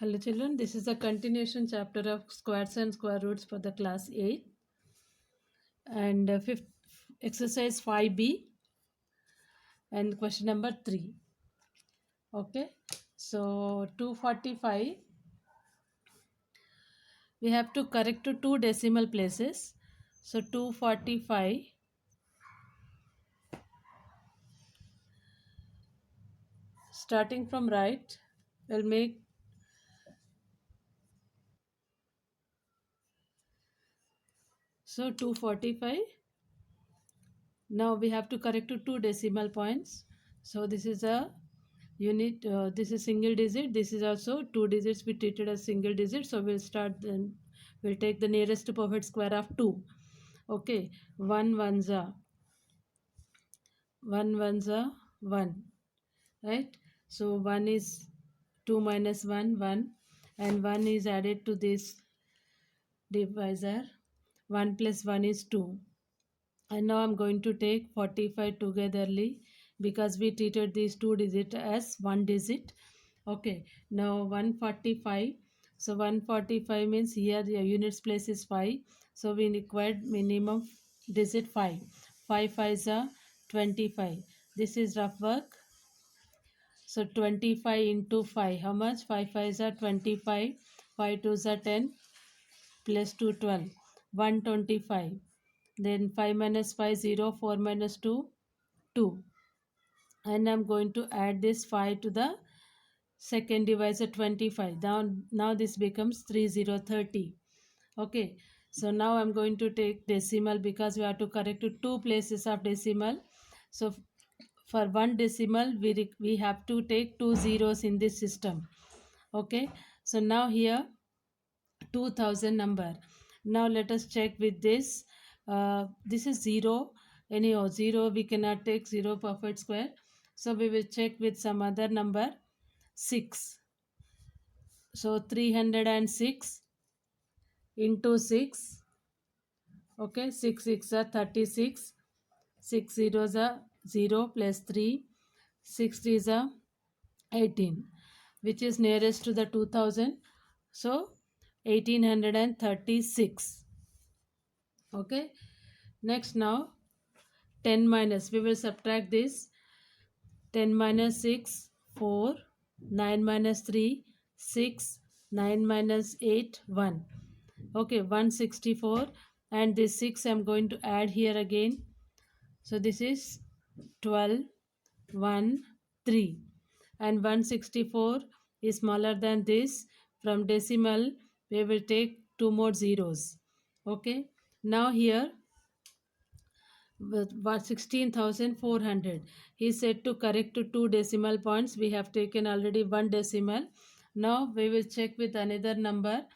Hello children, this is a continuation chapter of squares and square roots for the class 8 and fifth exercise 5b and question number 3. Okay, so 245 we have to correct to two decimal places. So 245 starting from right we'll make so 245. Now we have to correct to two decimal points. So this is a unit, this is single digit, this is also two digits we treated as single digit. So we'll start then, we'll take the nearest to perfect square of 2. Okay, 1 ones are 1 ones are 1, right? So 1 is 2 minus 1 1, and 1 is added to this divisor. 1 plus 1 is 2. And now I'm going to take 45 togetherly because we treated these two digits as one digit. Okay, now 145. So 145 means here the units place is 5. So we required minimum digit 5. 5 5s are 25. This is rough work. So 25 into 5. How much? 5 5s are 25. 5 2s are 10 plus 2 12. 125. Then 5 minus 5 0. 4 minus 2 2. And I'm going to add this 5 to the second divisor 25. Now this becomes 3030. Okay, so now I'm going to take decimal because we have to correct to two places of decimal. So for one decimal we have to take two zeros in this system. Okay, so now here 2000 number. Now let us check with this. This is 0. Anyhow, 0 we cannot take 0 perfect square. So we will check with some other number 6. So 306 into 6. Okay, 6 6 are 36. 6 zeros are 0 plus 3. 6 3s are 18, which is nearest to the 2000. So 1836. Okay, next now 10 minus, we will subtract this. 10 minus 6 4. 9 minus 3 6. 9 minus 8 1. Okay, 164. And this 6 I'm going to add here again. So this is 12 1 3. And 164 is smaller than this. From decimal we will take two more zeros. Okay, now here was 16,400. He said to correct to two decimal points. We have taken already one decimal. Now we will check with another number.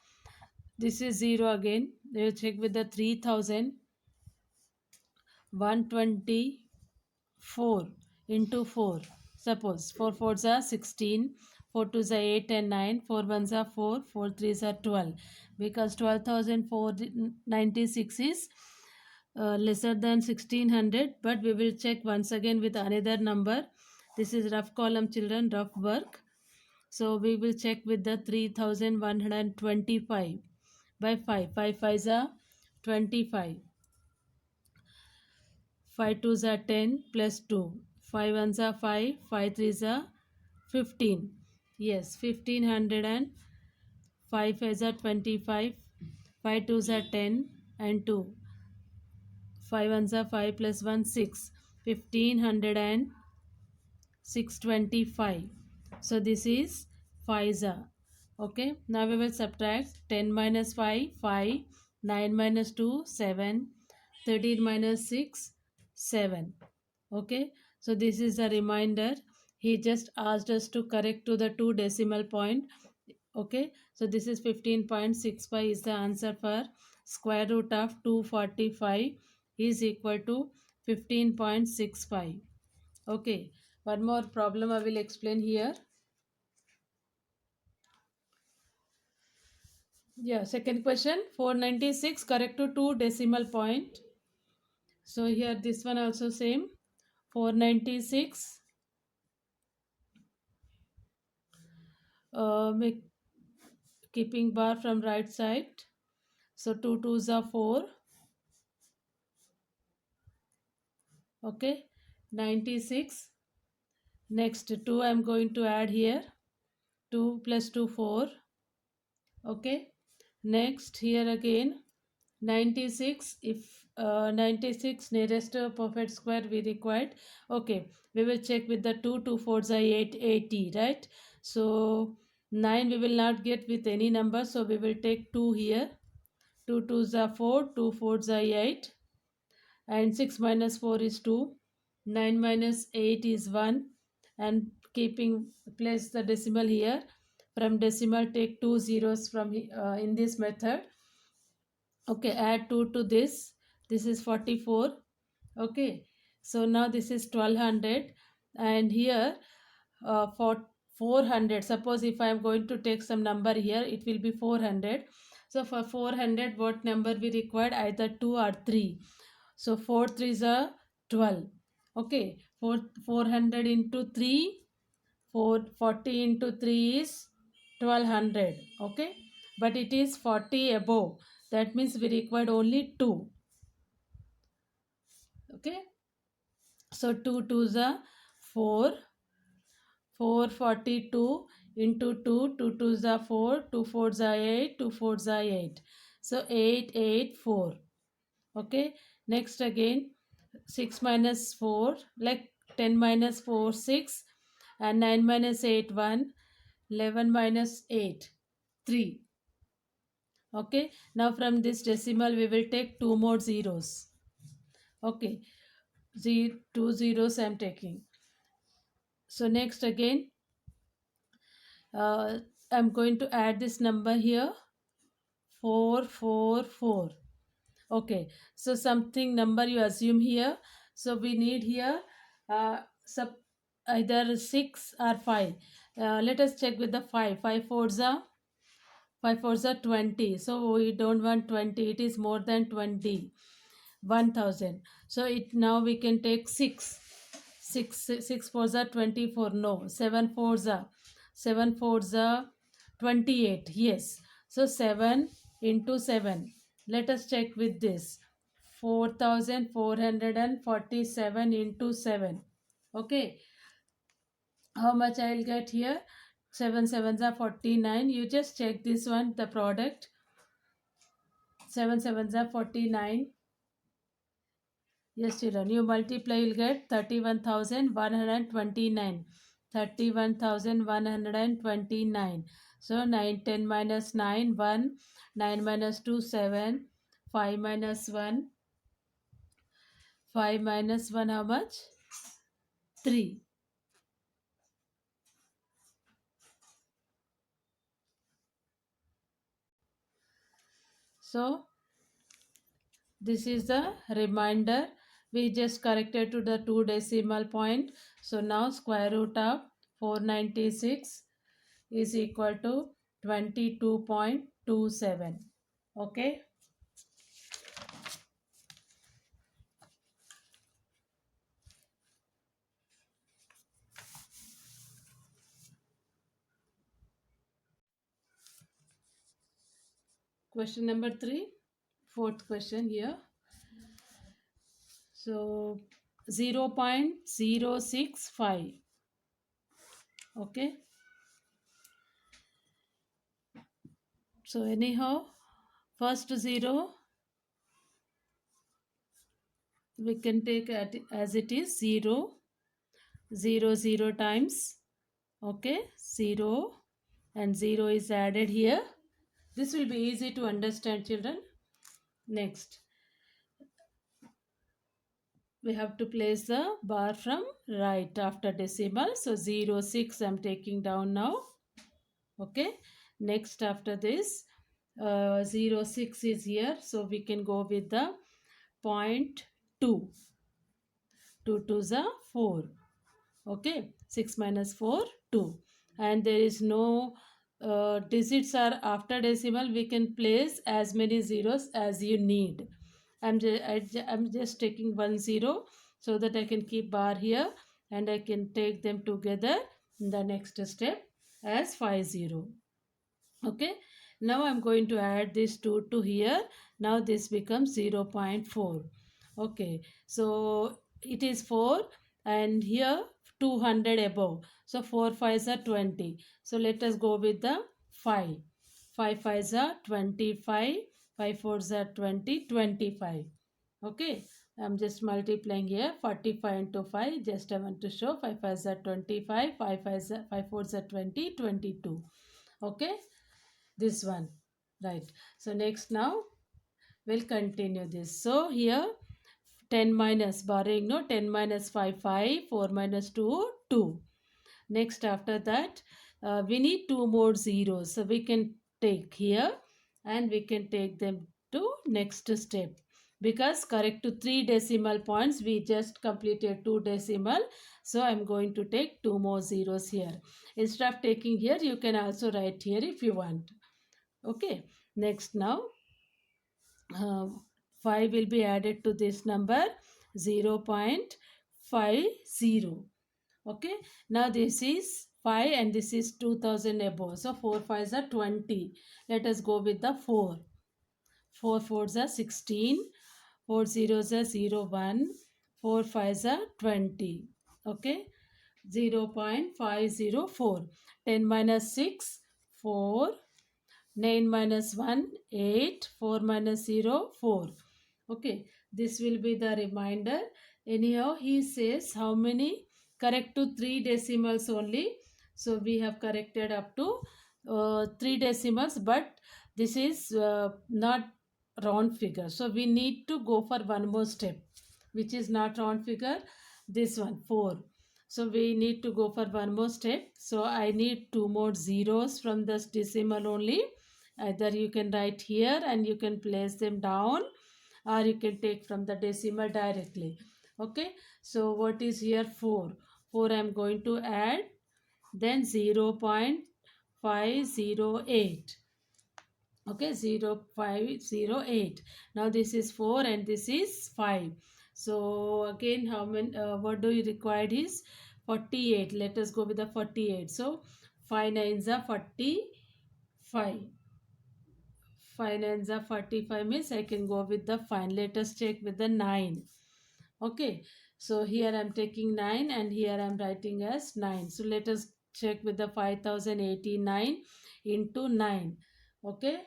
This is 0 again. We will check with the 3,124 into 4. Suppose 4 4s are 16. 4 2s are 8 and 9. 4 1s are 4. 4 3s are 12. Because 12,496 is lesser than 1600, but we will check once again with another number. This is rough column children, rough work. So we will check with the 3125 by 5. 5 5s are 25. 5 2s are 10 plus 2. 5 1s are 5. 5 3s are 15. Yes, 1500 and 5 5s are 25. 5 2s are 10 and 2. 5 ones are 5 plus 1 6. 1500 and 625. So this is 5 okay. Now we will subtract 10 minus 5 5. 9 minus 2 7. 13 minus 6 7. Okay, so this is a reminder. He just asked us to correct to the two decimal point. Okay, so this is 15.65 is the answer for square root of 245 is equal to 15.65. Okay, one more problem I will explain here. Yeah, second question, 496 correct to two decimal point. So here this one also same, 496 make keeping bar from right side. So 2 2s are 4. Okay, 96. Next 2 I'm going to add here. 2 plus 2 4. Okay, next here again 96. If 96 nearest to perfect square we required. Okay, we will check with the 2 2 4s are 8 80, right? So 9 we will not get with any number, so we will take 2 here. 2 2s are 4, 2 4s are 8, and 6 minus 4 is 2. 9 minus 8 is 1, and keeping place the decimal here. From decimal take two zeros from in this method. Okay, add 2 to this. This is 44. Okay, so now this is 1200, and here for 400, suppose if I am going to take some number here, it will be 400. So for 400, what number we required? Either 2 or 3. So 4 3s are 12. Okay, 400 into 3, 440 into 3 is 1200. Okay, but it is 40 above. That means we required only 2. Okay, so 2 2s are 4. 442 into 2, 2 2s are 4, 2 4s are 8, 2 4s are 8. So 884. Okay, next again 6 minus 4, like 10 minus 4 6, and 9 minus 8 1, 11 minus 8 3. Okay, now from this decimal we will take two more zeros. Okay, 2 zeros I am taking. So next again I'm going to add this number here, 444. Okay, so something number you assume here. So we need here sub either 6 or 5. Let us check with the 5. 5 fours are 20. So we don't want 20. It is more than 20. 1000. So it now we can take 6. 6 fours are 24. No. 7 fours are 28. Yes. So 7 into 7. Let us check with this. 4447 into 7. Okay. How much I will get here? 7 sevens are 49. You just check this one, the product. 7 sevens are 49. Yes, children, you multiply, you'll get 31,129. 31,129. So 9, 10 minus 9, 1. 9 minus 2, 7. 5 minus 1. 5 minus 1, how much? 3. So this is the reminder. We just corrected to the 2 decimal point. So now square root of 496 is equal to 22.27. Okay. Question number 3, fourth question here. So 0.065. Okay. So anyhow, first 0 we can take as it is 0, 0, 0 times. Okay, 0 and 0 is added here. This will be easy to understand, children. Next, we have to place the bar from right after decimal. So 0, 6 I'm taking down now. Okay, next after this 0, 6 is here. So we can go with the 0.2. 2 2s are 4. Okay, 6 minus 4, 2. And there is no digits are after decimal. We can place as many zeros as you need. I'm just taking 1 0 so that I can keep bar here, and I can take them together in the next step as 5 0. Okay, Now I'm going to add this 2 to here. Now this becomes 0.4. Okay, so it is 4 and here 200 above. So 4 5s are 20. So let us go with the 5. 5 5s are 25. 5 4s are 20, 25. Okay, I'm just multiplying here 45 into 5. Just I want to show 5 5s are 25. 5 5s are, 5 4s are 20, 22. Okay, this one, right. So next now we'll continue this. So here 10 minus borrowing, no, 10 minus 5 5, 4 minus 2 2. Next after that we need two more zeros, so we can take here and we can take them to next step, because correct to three decimal points we just completed two decimal. So I'm going to take two more zeros here. Instead of taking here, you can also write here if you want. Okay, next now uh, 5 will be added to this number, 0.50. Okay, now this is 5 and this is 2000 above, so 4 5s are 20. Let us go with the 4. 4 4s are 16, 4 zeros are 0 1, 4 5s are 20. Okay, 0.504. 10 minus 6 4, 9 minus 1 8, 4 minus 0 4. Okay, this will be the reminder. Anyhow, he says how many? Correct to three decimals only. So we have corrected up to three decimals, but this is not round figure. So we need to go for one more step, which is not round figure. This one 4. So we need to go for one more step. So I need two more zeros from this decimal only. Either you can write here and you can place them down, or you can take from the decimal directly. Okay, so what is here? 4. 4 I'm going to add, then 0.508. Okay, 0.508. Now this is 4 and this is 5. So again, how many what do you require is 48. Let us go with the 48. So 5 nines are 45. 5 nines are 45 means I can go with the 5. Let us check with the 9. Okay, so here I'm taking 9 and here I'm writing as 9. So let us check with the 5089 into 9. Okay,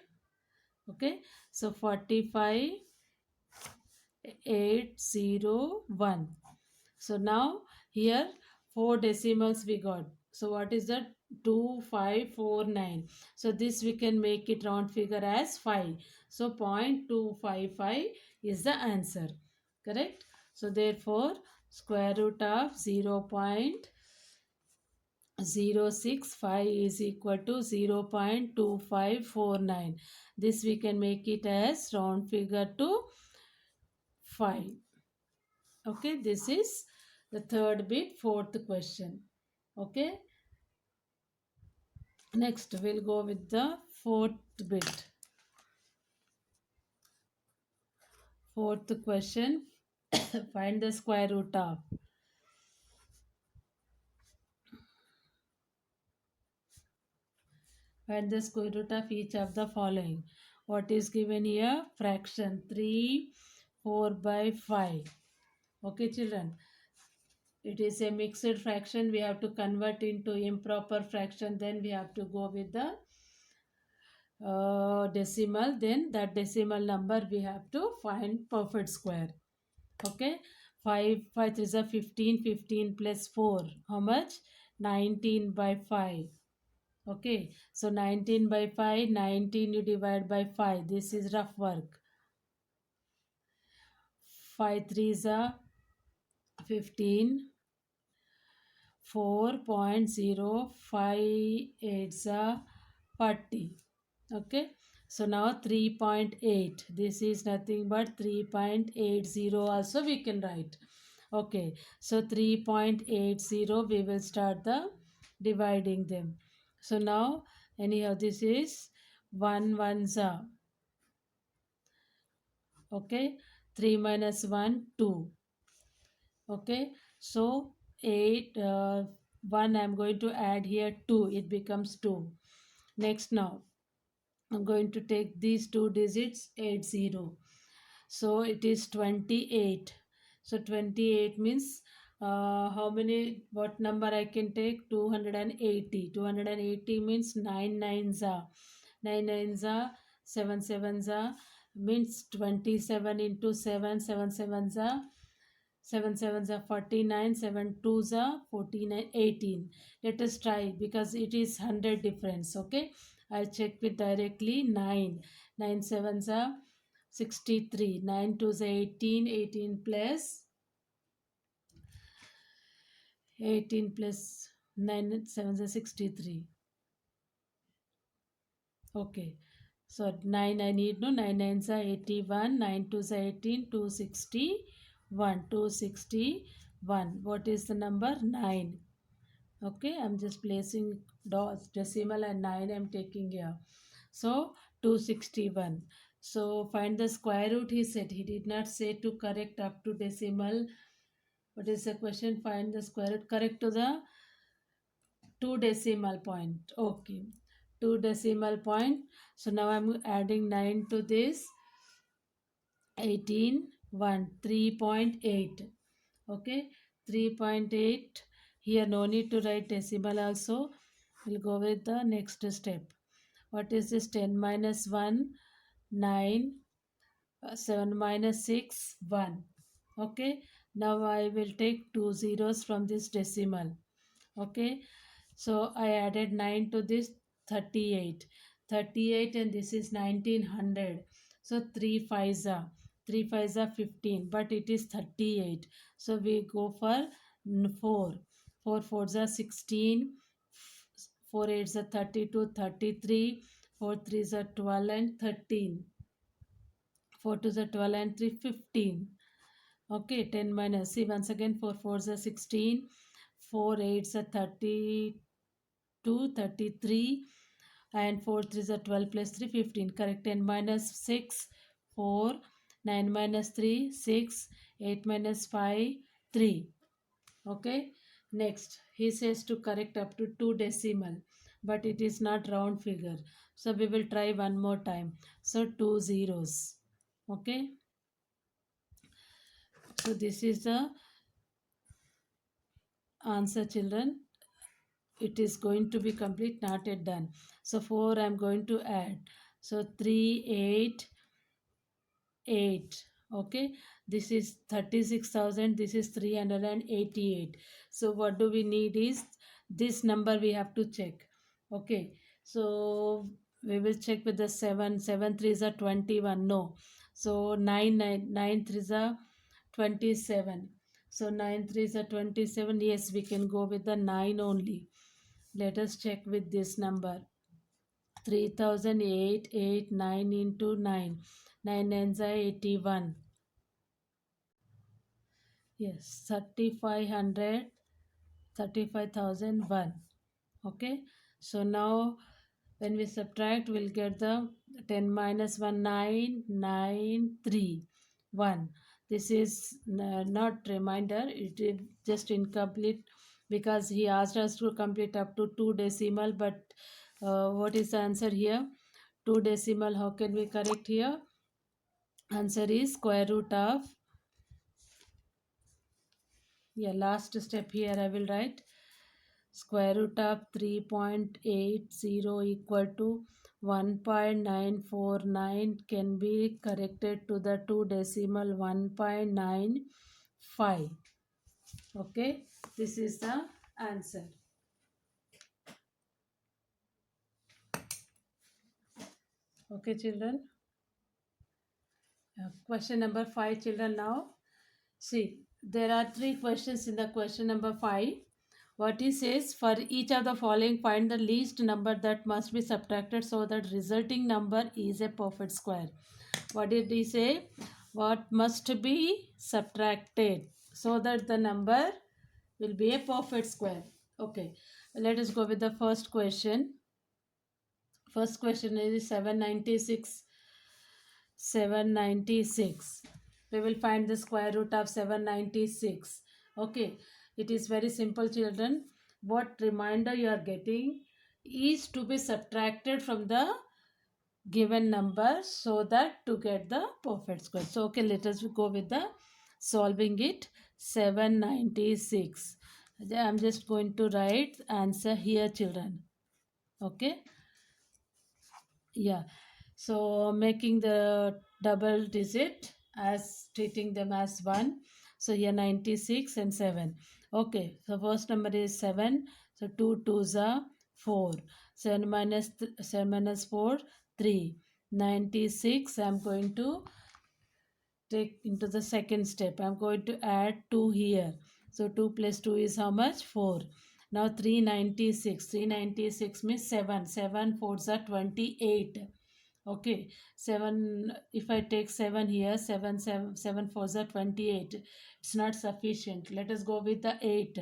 okay, so 45801. So now here four decimals we got. So what is that? 2549. So this we can make it round figure as 5. So 0.255 is the answer. Correct? So therefore square root of 0.065 is equal to 0.2549. This we can make it as round figure to 5. Okay, this is the third bit, fourth question. Okay, next we'll go with the fourth bit. Fourth question, find the square root of. Find the square root of each of the following. What is given here? Fraction 3 4 by 5. Okay, children. It is a mixed fraction. We have to convert into improper fraction. Then we have to go with the decimal. Then that decimal number we have to find perfect square. Okay, 5 5 is a 15. 15 plus 4, how much? 19 by 5. Okay, so 19 by 5, 19 you divide by 5. This is rough work. 5 3 is a 15. 4.058 is a 40. Okay, so now 3.8, this is nothing but 3.80 also we can write. Okay, so 3.80 we will start the dividing them. So now anyhow this is 1 ones are, okay, 3 minus 1 2. Okay, so 8 1 I'm going to add here 2, it becomes 2. Next now I'm going to take these two digits, 80. So it is 28. So 28 means how many, what number I can take? 280. 280 means 9 nines are. 9 nines are, 7 sevens are, means 27 into 7, 7 sevens are, 7 sevens are 49, 7 twos are 49, 18. Let us try because it is 100 difference. Okay, I check it directly. 9, 9 sevens are 63, 9 twos are 18, 18 plus 18 plus 9 sevens are 63. Okay, so 9 I need, no, 9 nines are 81, 9 twos are 18, 261, 261. What is the number? 9. Okay, I'm just placing dots, decimal and 9 I'm taking here. So 261. So find the square root, he said. He did not say to correct up to decimal. What is the question? Find the square root correct to the two decimal point. Okay, two decimal point. So now I'm adding 9 to this. 18, 1, 3.8. Okay, 3.8. Here no need to write decimal also. We'll go with the next step. What is this? 10 minus 1, 9, 7 minus 6, 1. Okay, now I will take two zeros from this decimal. Okay, so I added 9 to this, 38. 38 and this is 1900. So 3 5s are 3 5s are 15, but it is 38. So we go for 4. 4 4s are 16. 4 8s are 32, 33. 4 3s are 12 and 13. 4 2s are 12 and 3 15. Okay, 10 minus. See once again, 4 4s are 16. 4 8s are 32, 33, and 4 3s are 12 plus 3 15. Correct. 10 minus 6, 4. 9 minus 3, 6. 8 minus 5, 3. Okay, next he says to correct up to 2 decimal, but it is not round figure, so we will try one more time. So 2 zeros. Okay, so this is the answer, children. It is going to be complete, not yet done. So 4 I'm going to add. So 3 8 8. Okay, this is 36,000, this is 388. So what do we need is this number we have to check. Okay, so we will check with the 7. 7 threes are 21. No, so 9 threes are 27. So 9 threes are 27. Yes, we can go with the 9 only. Let us check with this number. 3,889 into 9. 9 nines are 81. Yes, 3,500, 35,001. Okay, so now when we subtract, we'll get the 10 minus 1, 9, 9, 3, 1. This is not reminder, it is just incomplete because he asked us to complete up to 2 decimal, but what is the answer here? 2 decimal, how can we correct here? Answer is square root of, yeah, last step here I will write square root of 3.80 equal to 1.949 can be corrected to the 2 decimal 1.95. Okay, this is the answer. Okay, children. Question number 5, children. Now see, there are 3 questions in the question number 5. What he says, for each of the following, find the least number that must be subtracted so that resulting number is a perfect square. What did he say? What must be subtracted so that the number will be a perfect square. Okay, let us go with the first question. First question is 796. 796. We will find the square root of 796. Okay, it is very simple, children. What reminder you are getting is to be subtracted from the given number so that to get the perfect square. So okay, let us go with the solving it. 796. I'm just going to write answer here, children. Okay, yeah. So making the double digit as treating them as one. So here 96 and 7. Okay, so first number is 7. So 2 twos are 4. 7 minus 7 minus 4, 3. 96. I'm going to take into the second step. I'm going to add 2 here. So 2 plus 2 is how much? 4. Now 396. 396 means 7. 7 fours are 28. Okay, 7, if I take 7 here, 7 fours are 28. It's not sufficient. Let us go with the 8.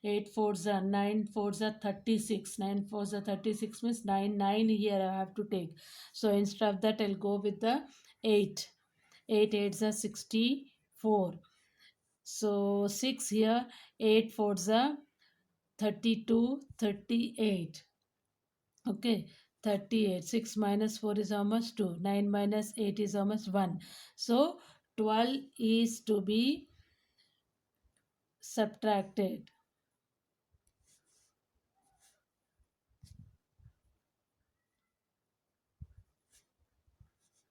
8 fours are 9 fours are 36. 9 fours are 36 means 9 here I have to take. So instead of that, I'll go with the 8. 8 eights are 64. So 6 here, 8 fours are 32, 38. Okay, 38. 6 minus 4 is how much? 2. 9 minus 8 is how much? 1. So 12 is to be subtracted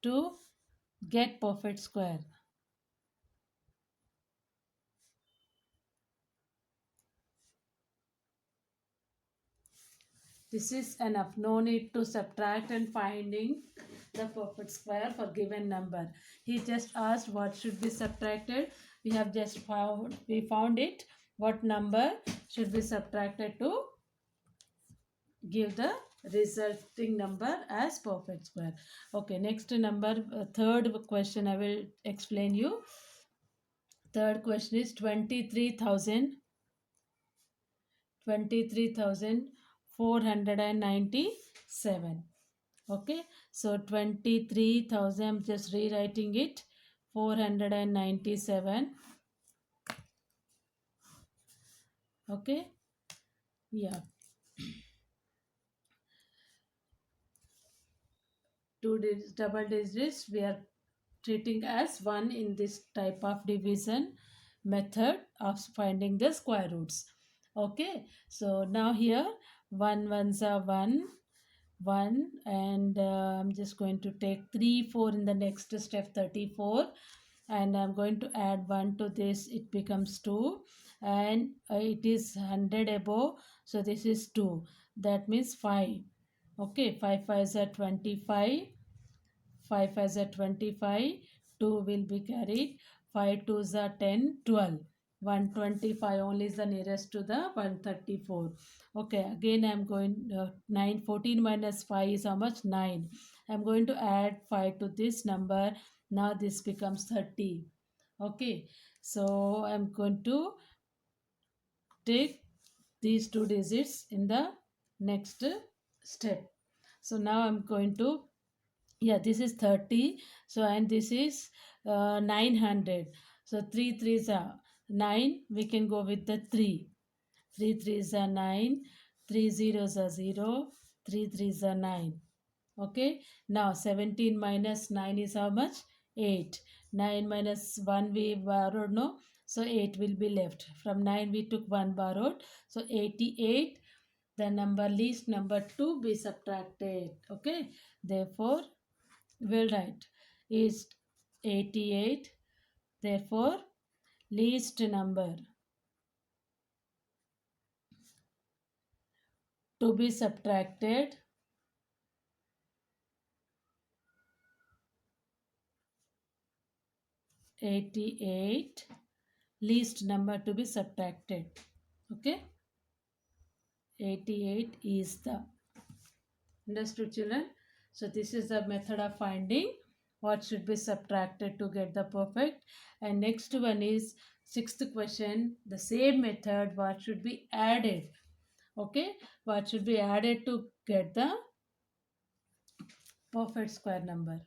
to get perfect square. This is enough. No need to subtract and finding the perfect square for given number. He just asked what should be subtracted. We have just found it. What number should be subtracted to give the resulting number as perfect square. Okay, next number, third question I will explain you. Third question is 23,497. Okay, so 23,000, I'm just rewriting it, 497. Okay, yeah, double digits we are treating as one in this type of division method of finding the square roots. Okay, so now here 1 ones are 1 1, and I'm just going to take 3 4 in the next step, 34, and I'm going to add 1 to this, it becomes 2, and it is 100 above, so this is 2, that means 5. Okay, 5 5s are 25, 5 as a 25, 2 will be carried, 5 2s are 10, 12. 125 only is the nearest to the 134. Okay, again I'm going 9, 14 minus 5 is how much? 9. I'm going to add 5 to this number. Now this becomes 30. Okay, so I'm going to take these two digits in the next step. So now I'm going to, yeah, this is 30. So and this is 900. So 3 threes are 9, we can go with the 3. 3 threes are 9, 3 zeros are 0, 3 threes are 9. Okay, now 17 minus 9 is how much? 8. 9 minus 1 we borrowed, no? So 8 will be left. From 9 we took 1 borrowed. So 88, the number least number to be subtracted. Okay, therefore we'll write is 88. Therefore least number to be subtracted 88, least number to be subtracted. Okay, 88 is the, understood, children? So this is the method of finding what should be subtracted to get the perfect. And next one is sixth question, the same method, what should be added. Okay, what should be added to get the perfect square number.